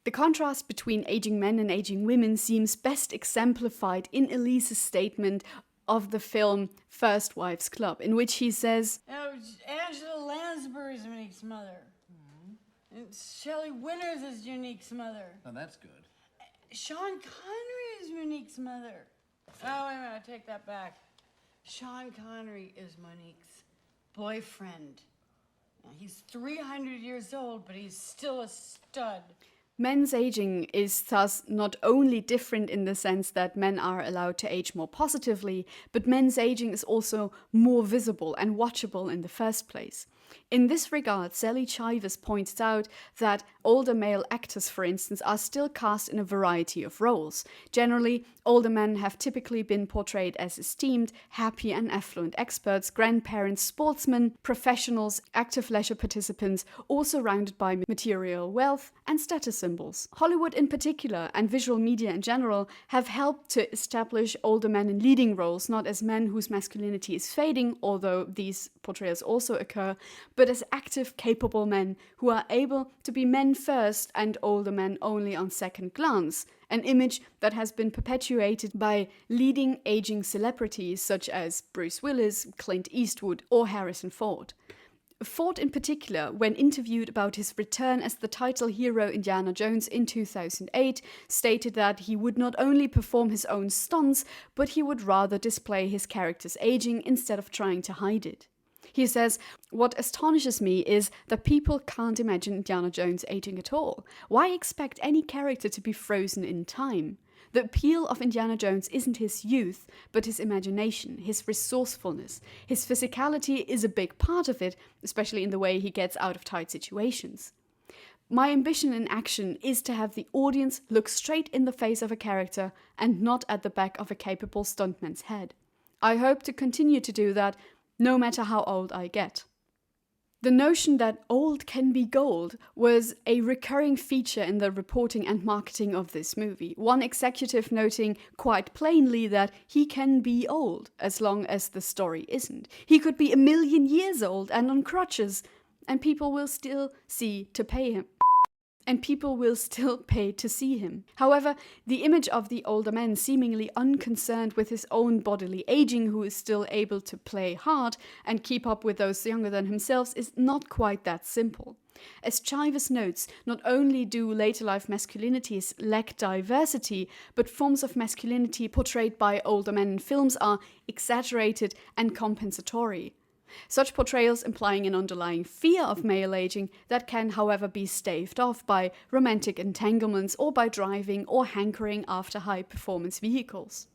The contrast between aging men and aging women seems best exemplified in Elise's statement of the film First Wives Club, in which he says, Angela Lansbury's Unique's mother. And Shelley Winters is Unique's mother. Oh, that's good. Sean Connery is Monique's mother. Oh, wait a minute, I take that back. Sean Connery is Monique's boyfriend. Now, he's 300 years old, but he's still a stud. Men's aging is thus not only different in the sense that men are allowed to age more positively, but men's aging is also more visible and watchable in the first place. In this regard, Sally Chivers points out that older male actors, for instance, are still cast in a variety of roles. Generally, older men have typically been portrayed as esteemed, happy and affluent experts, grandparents, sportsmen, professionals, active leisure participants, all surrounded by material wealth and status symbols. Hollywood in particular, and visual media in general, have helped to establish older men in leading roles, not as men whose masculinity is fading, although these portrayals also occur, but as active, capable men who are able to be men first and older men only on second glance, an image that has been perpetuated by leading aging celebrities such as Bruce Willis, Clint Eastwood, or Harrison Ford. Ford in particular, when interviewed about his return as the title hero Indiana Jones in 2008, stated that he would not only perform his own stunts, but he would rather display his character's aging instead of trying to hide it. He says, "What astonishes me is that people can't imagine Indiana Jones aging at all. Why expect any character to be frozen in time? The appeal of Indiana Jones isn't his youth, but his imagination, his resourcefulness. His physicality is a big part of it, especially in the way he gets out of tight situations. My ambition in action is to have the audience look straight in the face of a character and not at the back of a capable stuntman's head. I hope to continue to do that, no matter how old I get." The notion that old can be gold was a recurring feature in the reporting and marketing of this movie, one executive noting quite plainly that he can be old as long as the story isn't. He could be 1,000,000 years old and on crutches, and people will still pay to see him. However, the image of the older man seemingly unconcerned with his own bodily aging, who is still able to play hard and keep up with those younger than himself, is not quite that simple. As Chivers notes, not only do later life masculinities lack diversity, but forms of masculinity portrayed by older men in films are exaggerated and compensatory. Such portrayals implying an underlying fear of male aging that can, however, be staved off by romantic entanglements or by driving or hankering after high-performance vehicles.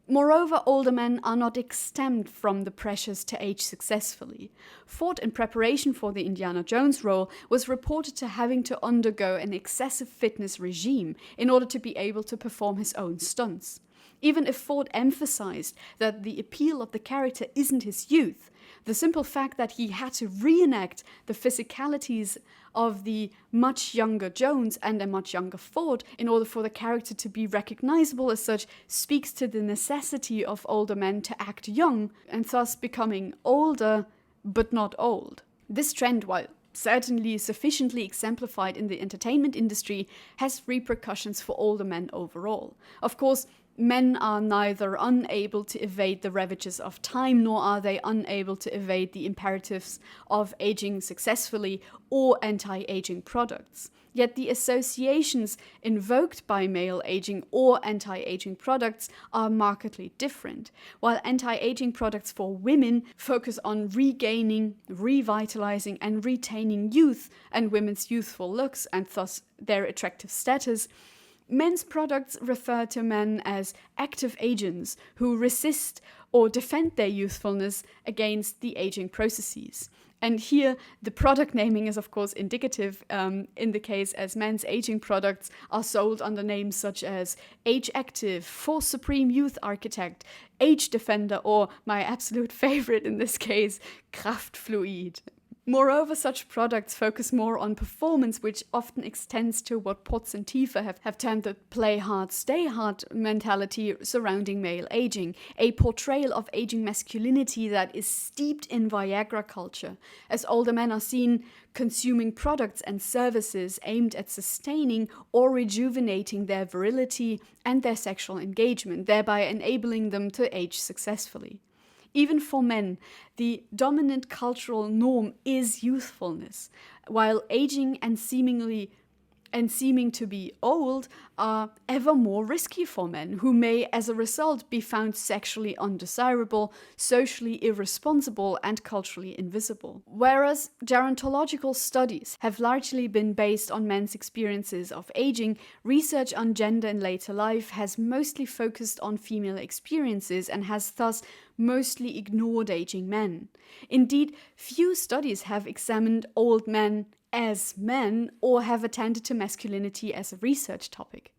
Moreover, older men are not exempt from the pressures to age successfully. Ford, in preparation for the Indiana Jones role, was reported to having to undergo an excessive fitness regime in order to be able to perform his own stunts. Even if Ford emphasized that the appeal of the character isn't his youth, the simple fact that he had to reenact the physicalities of the much younger Jones and a much younger Ford in order for the character to be recognizable as such speaks to the necessity of older men to act young and thus becoming older but not old. This trend, while certainly sufficiently exemplified in the entertainment industry, has repercussions for older men overall. Of course, men are neither unable to evade the ravages of time, nor are they unable to evade the imperatives of aging successfully or anti-aging products. Yet the associations invoked by male aging or anti-aging products are markedly different. While anti-aging products for women focus on regaining, revitalizing, and retaining youth and women's youthful looks and thus their attractive status, men's products refer to men as active agents who resist or defend their youthfulness against the aging processes. And here, the product naming is of course indicative in the case as men's aging products are sold under names such as Age Active, Force Supreme Youth Architect, Age Defender, or my absolute favorite in this case, Kraftfluid. Moreover, such products focus more on performance, which often extends to what Potts and Tiefer have termed the play hard, stay hard mentality surrounding male aging, a portrayal of aging masculinity that is steeped in Viagra culture, as older men are seen consuming products and services aimed at sustaining or rejuvenating their virility and their sexual engagement, thereby enabling them to age successfully. Even for men, the dominant cultural norm is youthfulness, while aging and seeming to be old are ever more risky for men, who may as a result be found sexually undesirable, socially irresponsible, and culturally invisible. Whereas gerontological studies have largely been based on men's experiences of aging, research on gender in later life has mostly focused on female experiences and has thus mostly ignored aging men. Indeed, few studies have examined old men as men or have attended to masculinity as a research topic.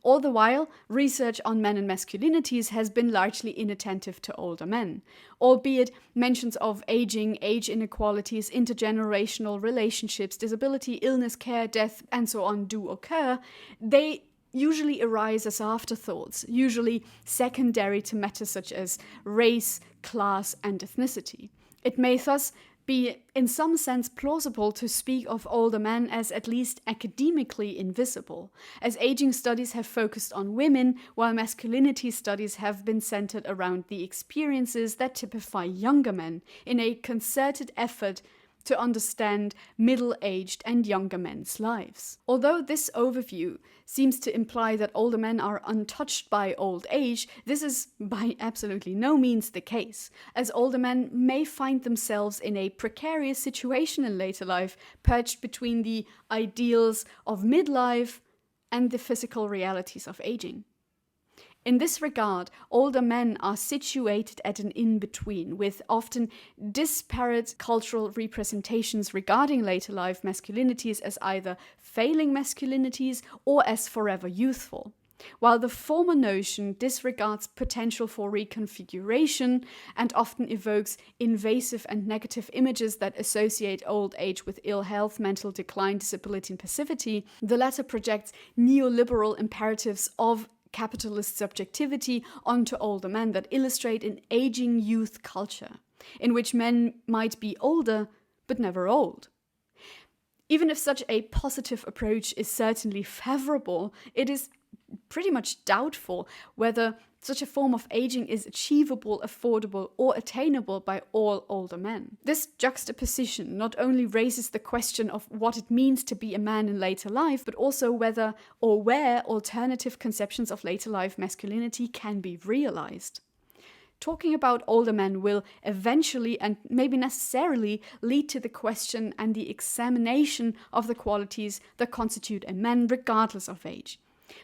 All the while, research on men and masculinities has been largely inattentive to older men. Albeit mentions of aging, age inequalities, intergenerational relationships, disability, illness, care, death, and so on do occur, they usually arise as afterthoughts, usually secondary to matters such as race, class, and ethnicity. It may thus be in some sense plausible to speak of older men as at least academically invisible, as aging studies have focused on women, while masculinity studies have been centered around the experiences that typify younger men in a concerted effort to understand middle-aged and younger men's lives. Although this overview seems to imply that older men are untouched by old age, this is by absolutely no means the case, as older men may find themselves in a precarious situation in later life, perched between the ideals of midlife and the physical realities of aging. In this regard, older men are situated at an in-between, with often disparate cultural representations regarding later life masculinities as either failing masculinities or as forever youthful. While the former notion disregards potential for reconfiguration and often evokes invasive and negative images that associate old age with ill health, mental decline, disability, and passivity, the latter projects neoliberal imperatives of capitalist subjectivity onto older men that illustrate an aging youth culture, in which men might be older but never old. Even if such a positive approach is certainly favorable, it is pretty much doubtful whether such a form of aging is achievable, affordable, or attainable by all older men. This juxtaposition not only raises the question of what it means to be a man in later life, but also whether or where alternative conceptions of later life masculinity can be realized. Talking about older men will eventually and maybe necessarily lead to the question and the examination of the qualities that constitute a man regardless of age.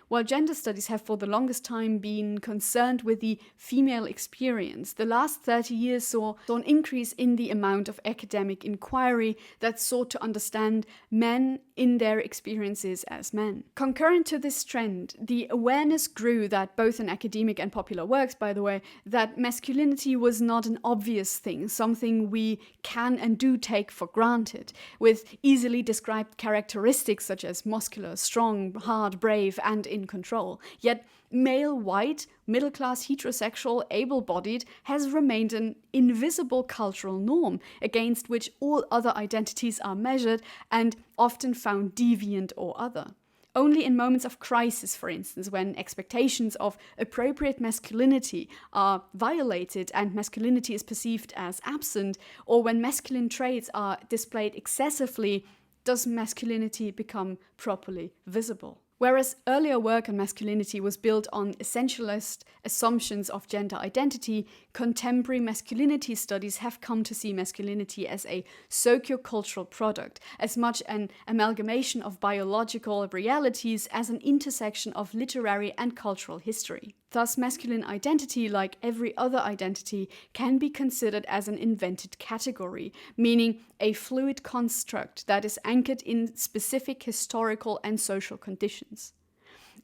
While gender studies have for the longest time been concerned with the female experience, the last 30 years saw an increase in the amount of academic inquiry that sought to understand men in their experiences as men. Concurrent to this trend, the awareness grew that both in academic and popular works, by the way, that masculinity was not an obvious thing, something we can and do take for granted, with easily described characteristics such as muscular, strong, hard, brave, and in control. Yet male, white, middle-class, heterosexual, able-bodied has remained an invisible cultural norm against which all other identities are measured and often found deviant or other. Only in moments of crisis, for instance, when expectations of appropriate masculinity are violated and masculinity is perceived as absent, or when masculine traits are displayed excessively, does masculinity become properly visible. Whereas earlier work on masculinity was built on essentialist assumptions of gender identity, contemporary masculinity studies have come to see masculinity as a sociocultural product, as much an amalgamation of biological realities as an intersection of literary and cultural history. Thus, masculine identity, like every other identity, can be considered as an invented category, meaning a fluid construct that is anchored in specific historical and social conditions.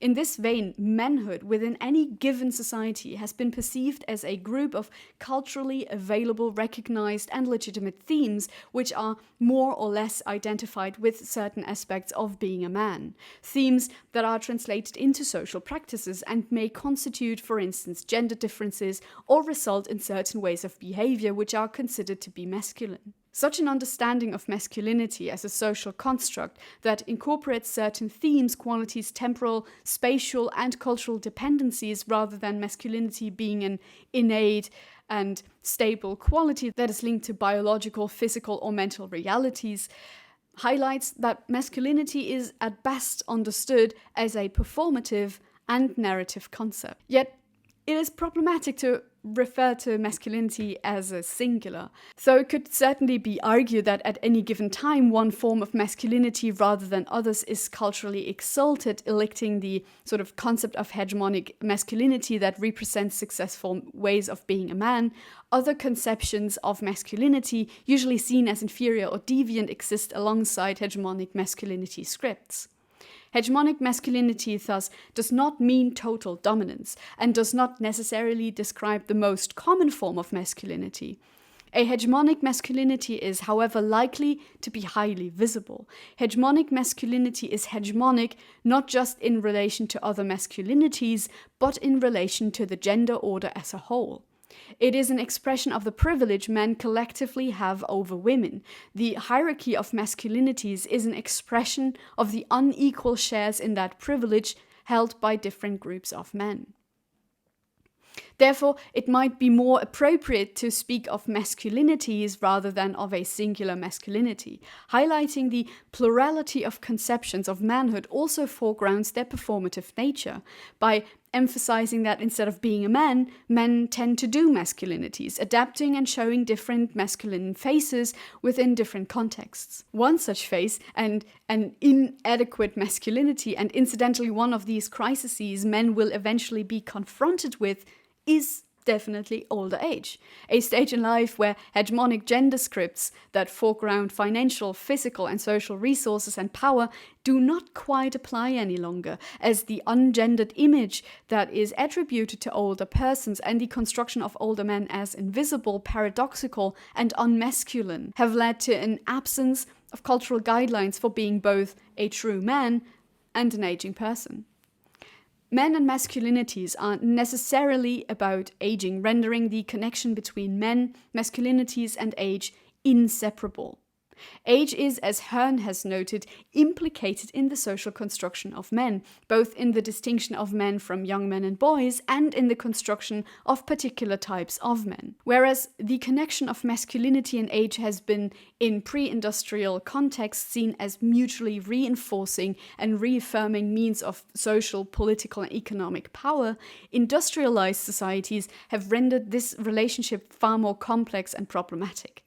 In this vein, manhood within any given society has been perceived as a group of culturally available, recognized, and legitimate themes which are more or less identified with certain aspects of being a man. Themes that are translated into social practices and may constitute, for instance, gender differences or result in certain ways of behavior which are considered to be masculine. Such an understanding of masculinity as a social construct that incorporates certain themes, qualities, temporal, spatial, and cultural dependencies rather than masculinity being an innate and stable quality that is linked to biological, physical, or mental realities, highlights that masculinity is at best understood as a performative and narrative concept. Yet, it is problematic to refer to masculinity as a singular. So it could certainly be argued that at any given time one form of masculinity rather than others is culturally exalted, electing the sort of concept of hegemonic masculinity that represents successful ways of being a man. Other conceptions of masculinity, usually seen as inferior or deviant, exist alongside hegemonic masculinity scripts. Hegemonic masculinity, thus, does not mean total dominance and does not necessarily describe the most common form of masculinity. A hegemonic masculinity is, however, likely to be highly visible. Hegemonic masculinity is hegemonic not just in relation to other masculinities, but in relation to the gender order as a whole. It is an expression of the privilege men collectively have over women. The hierarchy of masculinities is an expression of the unequal shares in that privilege held by different groups of men. Therefore, it might be more appropriate to speak of masculinities rather than of a singular masculinity. Highlighting the plurality of conceptions of manhood also foregrounds their performative nature, by emphasizing that instead of being a man, men tend to do masculinities, adapting and showing different masculine faces within different contexts. One such face, and an inadequate masculinity, and incidentally one of these crises men will eventually be confronted with, is definitely older age, a stage in life where hegemonic gender scripts that foreground financial, physical, and social resources and power do not quite apply any longer, as the ungendered image that is attributed to older persons and the construction of older men as invisible, paradoxical, and unmasculine have led to an absence of cultural guidelines for being both a true man and an aging person. Men and masculinities are necessarily about aging, rendering the connection between men, masculinities, and age inseparable. Age is, as Hearn has noted, implicated in the social construction of men, both in the distinction of men from young men and boys and in the construction of particular types of men. Whereas the connection of masculinity and age has been, in pre-industrial contexts, seen as mutually reinforcing and reaffirming means of social, political, and economic power, industrialized societies have rendered this relationship far more complex and problematic.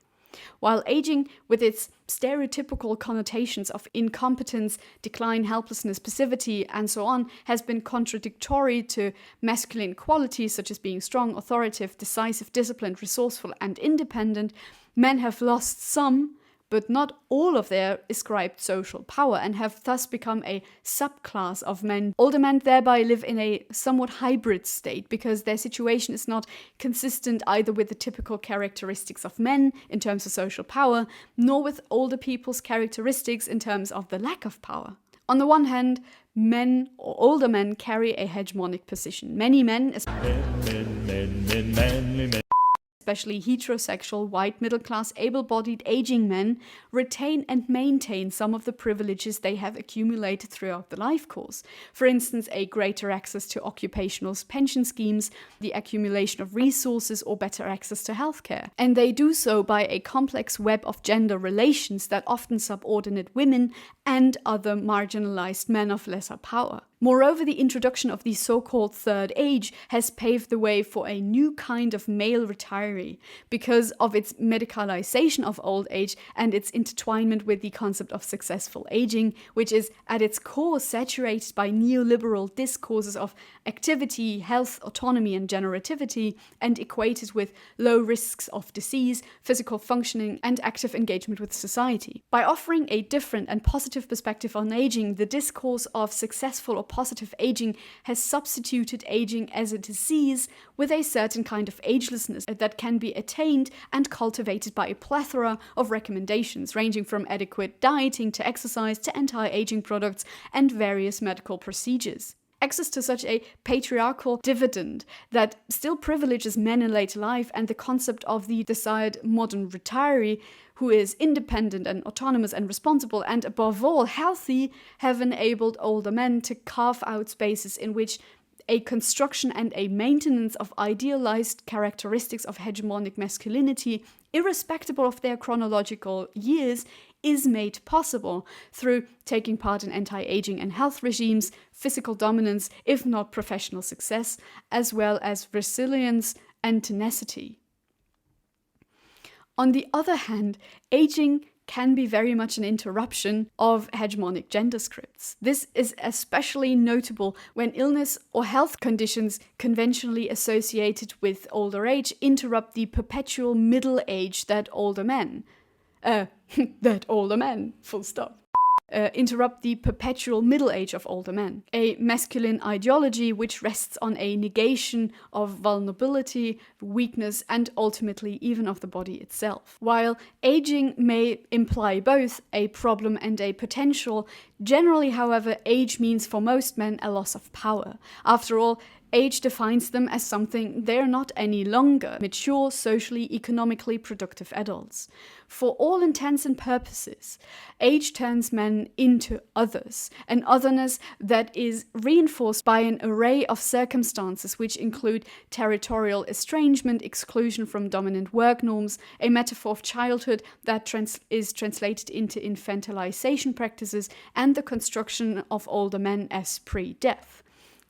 While aging, with its stereotypical connotations of incompetence, decline, helplessness, passivity, and so on, has been contradictory to masculine qualities such as being strong, authoritative, decisive, disciplined, resourceful, and independent, men have lost some, but not all of their ascribed social power, and have thus become a subclass of men. Older men thereby live in a somewhat hybrid state, because their situation is not consistent either with the typical characteristics of men in terms of social power, nor with older people's characteristics in terms of the lack of power. On the one hand, men or older men carry a hegemonic position. Many men, especially heterosexual, white, middle-class, able-bodied, aging men, retain and maintain some of the privileges they have accumulated throughout the life course. For instance, a greater access to occupational pension schemes, the accumulation of resources, or better access to healthcare. And they do so by a complex web of gender relations that often subordinate women and other marginalized men of lesser power. Moreover, the introduction of the so-called third age has paved the way for a new kind of male retiree because of its medicalization of old age and its intertwinement with the concept of successful aging, which is at its core saturated by neoliberal discourses of activity, health, autonomy, and generativity, and equated with low risks of disease, physical functioning, and active engagement with society. By offering a different and positive perspective on aging, the discourse of successful or or positive aging has substituted aging as a disease with a certain kind of agelessness that can be attained and cultivated by a plethora of recommendations, ranging from adequate dieting to exercise to anti-aging products and various medical procedures. Access to such a patriarchal dividend that still privileges men in later life, and the concept of the desired modern retiree who is independent and autonomous and responsible and above all healthy, have enabled older men to carve out spaces in which a construction and a maintenance of idealized characteristics of hegemonic masculinity, irrespective of their chronological years, is made possible through taking part in anti-aging and health regimes, physical dominance, if not professional success, as well as resilience and tenacity. On the other hand, aging can be very much an interruption of hegemonic gender scripts. This is especially notable when illness or health conditions conventionally associated with older age interrupt the perpetual middle age that older men, full stop. Interrupt the perpetual middle age of older men. A masculine ideology which rests on a negation of vulnerability, weakness, and ultimately even of the body itself. While aging may imply both a problem and a potential, generally, however, age means for most men a loss of power. After all, age defines them as something they're not any longer, mature, socially, economically productive adults. For all intents and purposes, age turns men into others, an otherness that is reinforced by an array of circumstances which include territorial estrangement, exclusion from dominant work norms, a metaphor of childhood that is translated into infantilization practices, and the construction of older men as pre-death.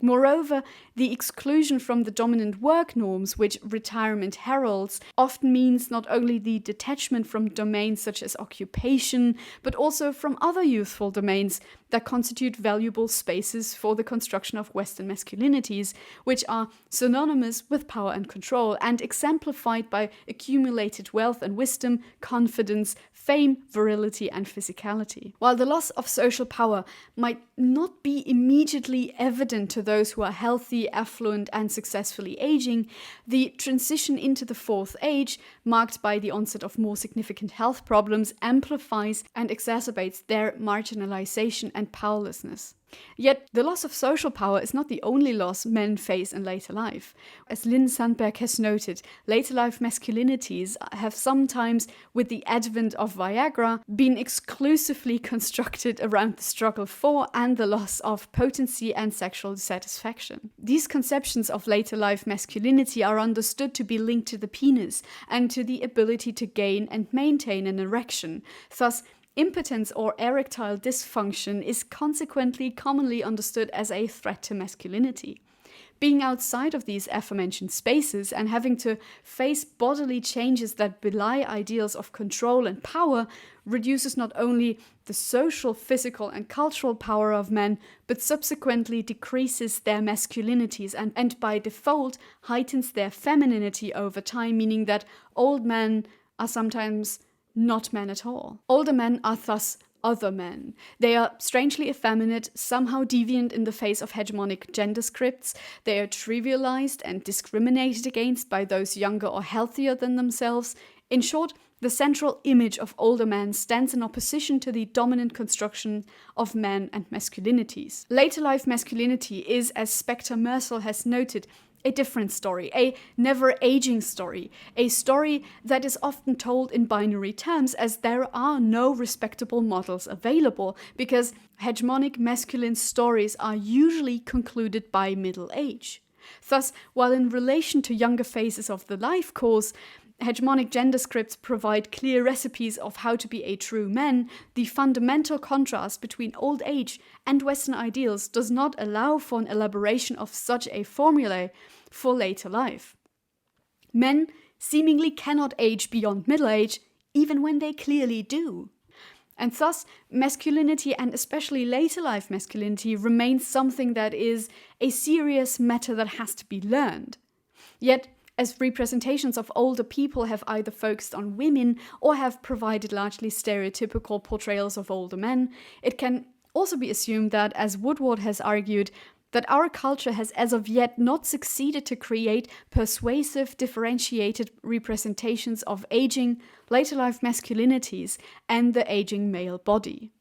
Moreover, the exclusion from the dominant work norms which retirement heralds often means not only the detachment from domains such as occupation, but also from other youthful domains that constitute valuable spaces for the construction of Western masculinities, which are synonymous with power and control and exemplified by accumulated wealth and wisdom, confidence, fame, virility, and physicality. While the loss of social power might not be immediately evident to those who are healthy, affluent, and successfully aging, the transition into the fourth age, marked by the onset of more significant health problems, amplifies and exacerbates their marginalization and powerlessness. Yet, the loss of social power is not the only loss men face in later life. As Lynn Sandberg has noted, later life masculinities have sometimes, with the advent of Viagra, been exclusively constructed around the struggle for and the loss of potency and sexual satisfaction. These conceptions of later life masculinity are understood to be linked to the penis and to the ability to gain and maintain an erection. Thus, impotence or erectile dysfunction is consequently commonly understood as a threat to masculinity. Being outside of these aforementioned spaces and having to face bodily changes that belie ideals of control and power reduces not only the social, physical, and cultural power of men, but subsequently decreases their masculinities and by default heightens their femininity over time, meaning that old men are sometimes not men at all. Older men are thus other men. They are strangely effeminate, somehow deviant in the face of hegemonic gender scripts. They are trivialized and discriminated against by those younger or healthier than themselves. In short, the central image of older men stands in opposition to the dominant construction of men and masculinities. Later life masculinity is, as Spector Mersel has noted, a different story, a never-aging story, a story that is often told in binary terms as there are no respectable models available because hegemonic masculine stories are usually concluded by middle age. Thus, while in relation to younger phases of the life course, hegemonic gender scripts provide clear recipes of how to be a true man, the fundamental contrast between old age and Western ideals does not allow for an elaboration of such a formulae for later life. Men seemingly cannot age beyond middle age, even when they clearly do. And thus, masculinity, and especially later life masculinity, remains something that is a serious matter that has to be learned. Yet, as representations of older people have either focused on women or have provided largely stereotypical portrayals of older men, it can also be assumed that, as Woodward has argued, that our culture has as of yet not succeeded to create persuasive, differentiated representations of aging, later life masculinities, and the aging male body.